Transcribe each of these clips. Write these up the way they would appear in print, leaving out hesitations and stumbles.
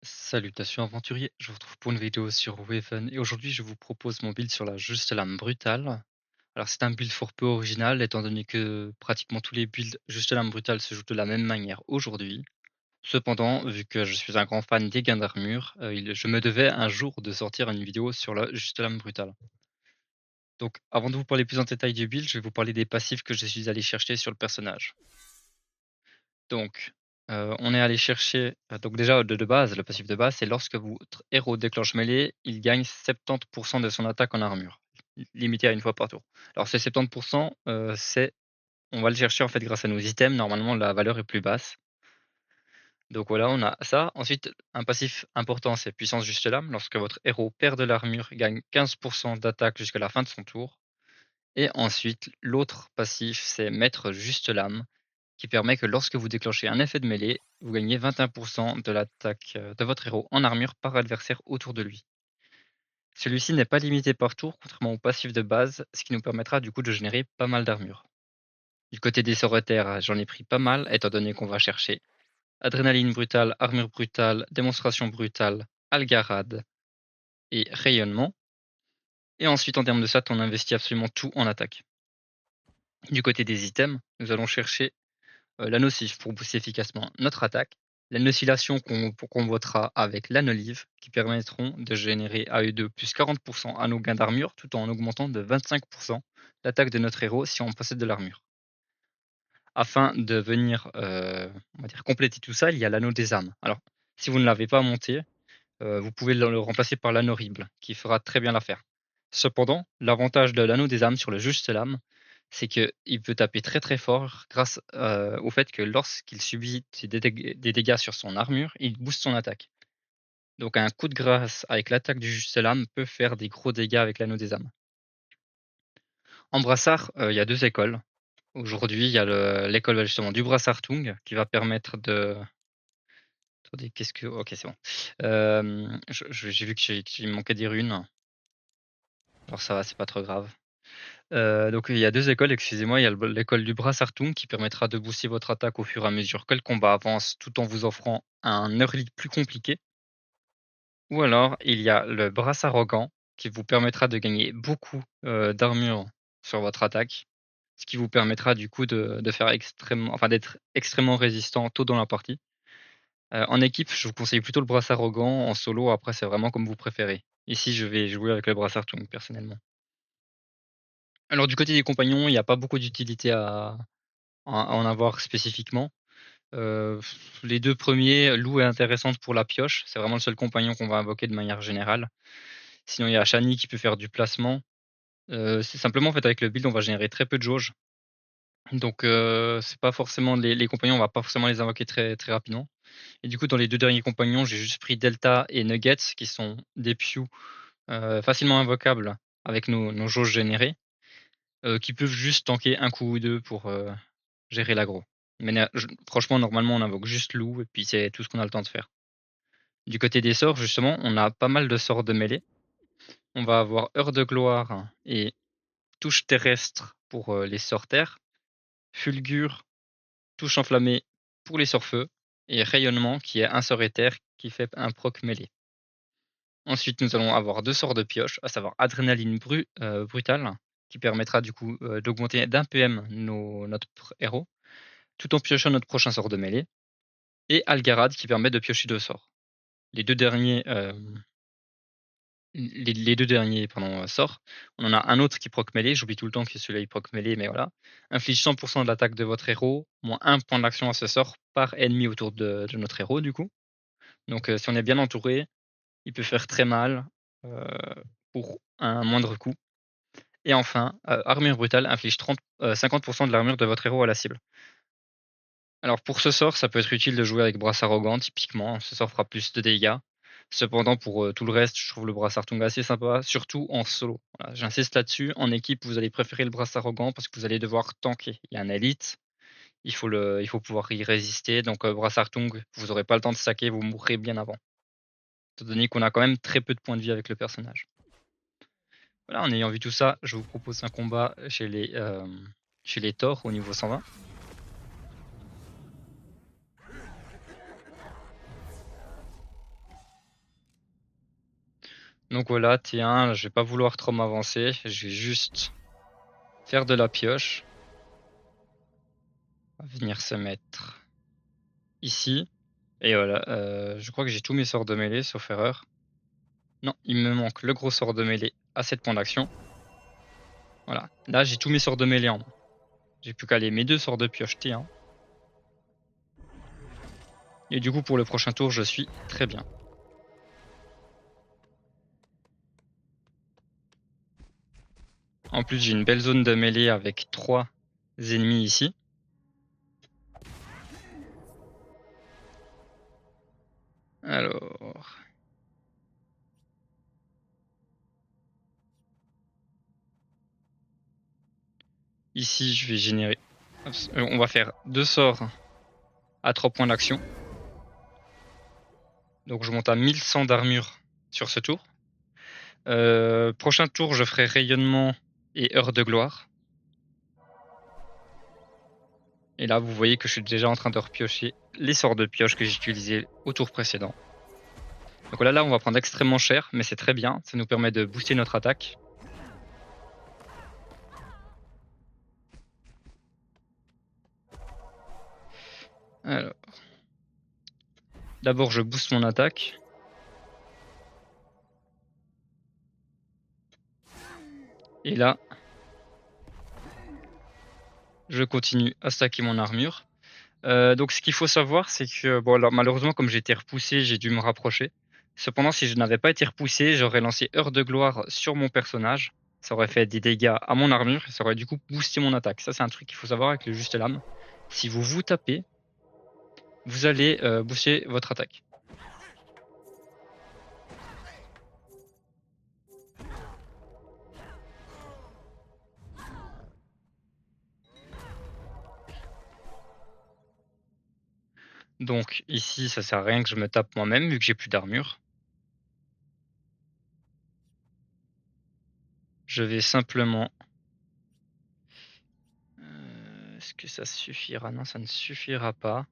Salutations aventuriers, je vous retrouve pour une vidéo sur Waven et aujourd'hui je vous propose mon build sur la juste lame brutale. Alors c'est un build fort peu original étant donné que pratiquement tous les builds juste lame brutale se jouent de la même manière aujourd'hui. Cependant, vu que je suis un grand fan des gains d'armure, je me devais un jour de sortir une vidéo sur la juste lame brutale. Donc avant de vous parler plus en détail du build, je vais vous parler des passifs que je suis allé chercher sur le personnage. Donc, on est allé chercher, donc déjà de base, le passif de base, c'est lorsque votre héros déclenche mêlée, il gagne 70 de son attaque en armure, limité à une fois par tour. Alors ces 70, c'est on va le chercher en fait grâce à nos items, normalement la valeur est plus basse. Donc voilà, on a ça. Ensuite, un passif important, c'est puissance juste lame. Lorsque votre héros perd de l'armure, il gagne 15 d'attaque jusqu'à la fin de son tour. Et ensuite, l'autre passif, c'est maître juste lame qui permet que lorsque vous déclenchez un effet de mêlée, vous gagnez 21 de l'attaque de votre héros en armure par adversaire autour de lui. Celui-ci n'est pas limité par tour, contrairement au passif de base, ce qui nous permettra du coup de générer pas mal d'armure. Du côté des sorts terres, j'en ai pris pas mal, étant donné qu'on va chercher adrénaline brutale, armure brutale, démonstration brutale, algarade et rayonnement. Et ensuite, en termes de stats, on investit absolument tout en attaque. Du côté des items, nous allons chercher l'anneau-sif pour booster efficacement notre attaque, l'annihilation qu'on votera avec l'anneau-live qui permettront de générer à eux deux plus 40% à nos gains d'armure tout en augmentant de 25% l'attaque de notre héros si on possède de l'armure. Afin de venir on va dire compléter tout ça, il y a l'anneau des âmes. Alors, si vous ne l'avez pas monté, vous pouvez le remplacer par l'anneau horrible qui fera très bien l'affaire. Cependant, l'avantage de l'anneau des âmes sur le juste lame, c'est qu'il peut taper très très fort grâce au fait que lorsqu'il subit des dégâts sur son armure, il booste son attaque. Donc un coup de grâce avec l'attaque du juste lame peut faire des gros dégâts avec l'anneau des âmes. En brassard, il y a deux écoles. Aujourd'hui, il y a l'école justement du brassard Tung qui va permettre de. Attendez, qu'est-ce que. Ok, c'est bon. J'ai vu qu'il me manquait des runes. Alors ça va, c'est pas trop grave. Donc il y a 2 écoles, excusez-moi. Il y a l'école du Brassartung qui permettra de booster votre attaque au fur et à mesure que le combat avance, tout en vous offrant un early plus compliqué. Ou alors il y a le Brassarrogant qui vous permettra de gagner beaucoup, d'armure sur votre attaque, ce qui vous permettra du coup de faire extrêmement enfin d'être extrêmement résistant tôt dans la partie. En équipe, je vous conseille plutôt le Brassarrogant, en solo après c'est vraiment comme vous préférez. Ici, je vais jouer avec le Brassartung personnellement. Alors du côté des compagnons, il y a pas beaucoup d'utilité à en avoir spécifiquement. Heu, les 2 premiers, Lou est intéressante pour la pioche, c'est vraiment le seul compagnon qu'on va invoquer de manière générale. Sinon il y a Shani qui peut faire du placement. C'est simplement en fait avec le build on va générer très peu de jauge. Donc c'est pas forcément les compagnons, on va pas forcément les invoquer très très rapidement. Et du coup dans les 2 derniers compagnons, j'ai juste pris Delta et Nuggets qui sont des Pew, facilement invocables avec nos jauges générées, qui peuvent juste tanker un coup ou 2 pour, gérer l'aggro. Mais franchement, normalement, on invoque juste loup et puis c'est tout ce qu'on a le temps de faire. Du côté des sorts, justement, on a pas mal de sorts de mêlée. On va avoir heure de gloire et touche terrestre pour les sorts terre, fulgure, touche enflammée pour les sorts feu et rayonnement qui est un sort éther qui fait un proc mêlée. Ensuite, nous allons avoir deux sorts de pioche, à savoir adrénaline brutale qui permettra du coup d'augmenter d'un PM notre héros tout en piochant notre prochain sort de mêlée. Et Algarad qui permet de piocher 2 sorts. Les 2 derniers, les 2 derniers pardon, sorts, on en a un autre qui proc mêlée, j'oublie tout le temps que celui-là il proc mêlée, mais voilà. Inflige 100 de l'attaque de votre héros, moins 1 point d'action à ce sort par ennemi autour de notre héros du coup. Donc si on est bien entouré, il peut faire très mal, heu, pour un moindre coup. Et enfin, armure brutale inflige 50 de l'armure de votre héros à la cible. Alors pour ce sort, ça peut être utile de jouer avec Brasse Arrogant typiquement, ce sort fera plus de dégâts. Cependant pour, tout le reste, je trouve le Brassard Tonga assez sympa, surtout en solo. Voilà, j'insiste là-dessus. En équipe, vous allez préférer le Brassard Arrogant parce que vous allez devoir tanker. Il y a un élite, il faut pouvoir y résister donc Brassard Tung, vous aurez pas le temps de stacker, vous mourrez bien avant. Étant donné qu'on a quand même très peu de points de vie avec le personnage. Voilà, en ayant vu tout ça, je vous propose un combat chez les Thor au niveau 120. Donc voilà, T1, je vais pas vouloir trop m'avancer. Je vais juste faire de la pioche. On va venir se mettre ici. Et voilà, je crois que j'ai tous mes sorts de mêlée, sauf erreur. Non, il me manque le gros sort de mêlée à 7 points d'action. Voilà, là j'ai tous mes sorts de mêlée en main. J'ai plus qu'à aller mes deux sorts de pioche T1. Et du coup pour le prochain tour je suis très bien. En plus j'ai une belle zone de mêlée avec 3 ennemis ici. Alors... Ici je vais générer... On va faire 2 sorts à 3 points d'action. Donc je monte à 1100 d'armure sur ce tour. Prochain tour je ferai rayonnement et heure de gloire. Et là, vous voyez que je suis déjà en train de repiocher les sorts de pioche que j'ai utilisés au tour précédent. Donc voilà, là, on va prendre extrêmement cher, mais c'est très bien. Ça nous permet de booster notre attaque. Alors, d'abord, je booste mon attaque. Et là, je continue à stacker mon armure. Donc ce qu'il faut savoir, c'est que bon, alors, malheureusement, comme j'ai été repoussé, j'ai dû me rapprocher. Cependant, si je n'avais pas été repoussé, j'aurais lancé Heure de gloire sur mon personnage. Ça aurait fait des dégâts à mon armure et ça aurait du coup boosté mon attaque. Ça, c'est un truc qu'il faut savoir avec le juste lame. Si vous vous tapez, vous allez booster votre attaque. Donc ici, ça sert à rien que je me tape moi-même vu que j'ai plus d'armure. Je vais simplement... Est-ce que ça suffira? Non, ça ne suffira pas.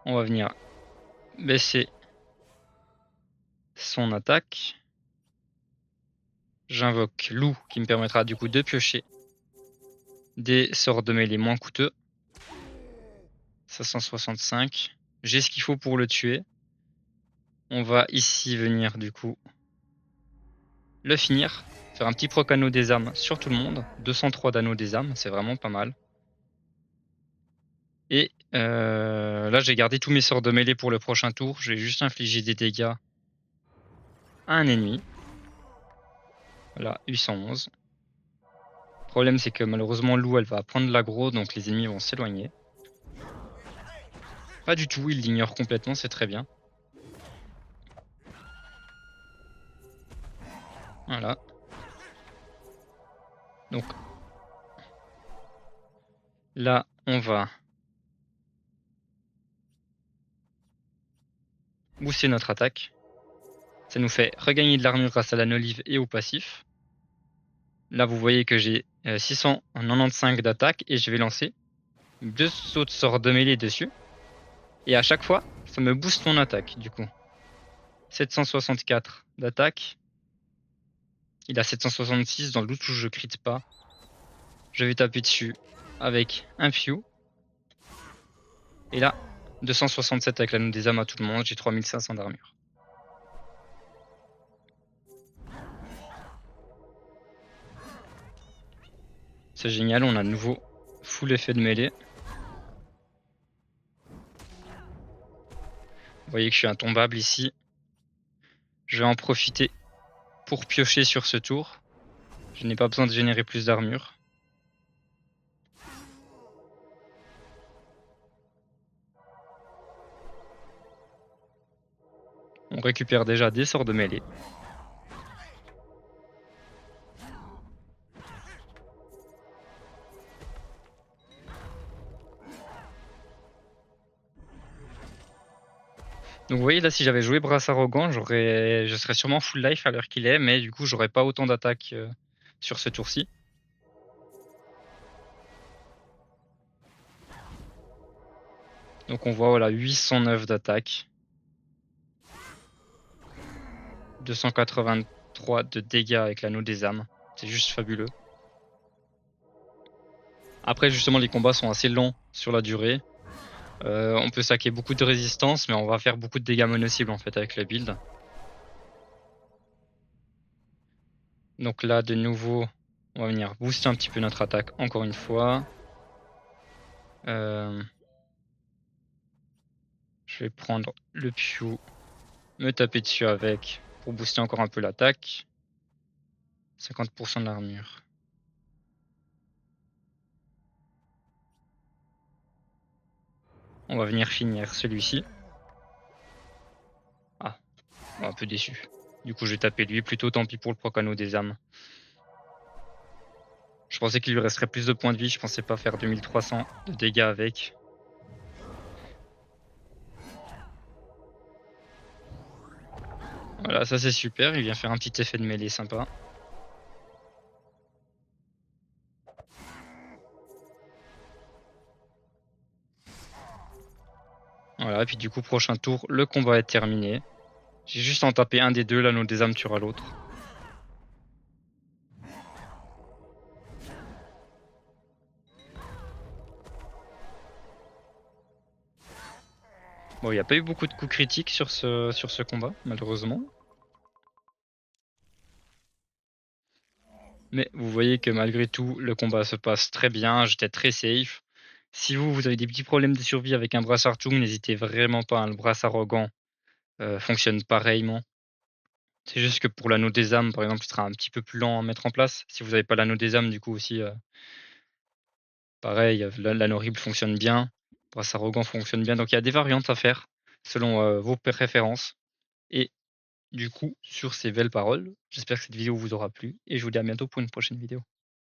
On va venir baisser son attaque. J'invoque loup qui me permettra du coup de piocher des sorts de mêlée moins coûteux. 565. J'ai ce qu'il faut pour le tuer. On va ici venir du coup le finir. Faire un petit proc anneau des âmes sur tout le monde. 203 d'anneau des âmes, c'est vraiment pas mal. Et là j'ai gardé tous mes sorts de mêlée pour le prochain tour. Je vais juste infliger des dégâts à un ennemi. Voilà, 811. Le problème c'est que malheureusement loup elle va prendre l'aggro donc les ennemis vont s'éloigner. Pas du tout, il l'ignore complètement, c'est très bien. Voilà. Donc là, on va booster notre attaque. Ça nous fait regagner de l'armure grâce à la olive et au passif. Là, vous voyez que j'ai 695 d'attaque et je vais lancer 2 sauts de sorts de mêlée dessus. Et à chaque fois, ça me booste mon attaque du coup. 764 d'attaque. Il a 766 dans le doute où je crit pas. Je vais taper dessus avec un few. Et là, 267 avec l'anneau des âmes à tout le monde. J'ai 3500 d'armure. C'est génial, on a de nouveau full effet de mêlée. Vous voyez que je suis intombable ici. Je vais en profiter pour piocher sur ce tour. Je n'ai pas besoin de générer plus d'armure. On récupère déjà des sorts de mêlée. Donc vous voyez là, si j'avais joué Brasse Arrogant, je serais sûrement full life à l'heure qu'il est, mais du coup j'aurais pas autant d'attaque sur ce tour-ci. Donc on voit voilà 809 d'attaque. 283 de dégâts avec l'anneau des âmes. C'est juste fabuleux. Après, justement, les combats sont assez lents sur la durée. On peut saquer beaucoup de résistance, mais on va faire beaucoup de dégâts mono-cibles en fait avec la build. Donc là, de nouveau, on va venir booster un petit peu notre attaque encore une fois. Je vais prendre le Pew, me taper dessus avec pour booster encore un peu l'attaque. 50% de l'armure. On va venir finir celui-ci. Ah, un peu déçu. Du coup, je vais taper lui plutôt, tant pis pour le proc anneau des âmes. Je pensais qu'il lui resterait plus de points de vie, je pensais pas faire 2300 de dégâts avec. Voilà, ça c'est super, il vient faire un petit effet de mêlée sympa. Voilà, et puis du coup, prochain tour, le combat est terminé. J'ai juste à en taper un des deux, l'anneau des âmes tuera l'autre. Bon, il n'y a pas eu beaucoup de coups critiques sur ce combat, malheureusement. Mais vous voyez que malgré tout, le combat se passe très bien, j'étais très safe. Si vous avez des petits problèmes de survie avec un brassard Tung, n'hésitez vraiment pas, hein, le brassard arrogant fonctionne pareillement. C'est juste que pour l'anneau des âmes, par exemple, il sera un petit peu plus lent à mettre en place. Si vous n'avez pas l'anneau des âmes, du coup aussi, pareil, l'anneau horrible fonctionne bien. Le brassard arrogant fonctionne bien. Donc il y a des variantes à faire selon vos préférences. Et du coup, sur ces belles paroles, j'espère que cette vidéo vous aura plu et je vous dis à bientôt pour une prochaine vidéo.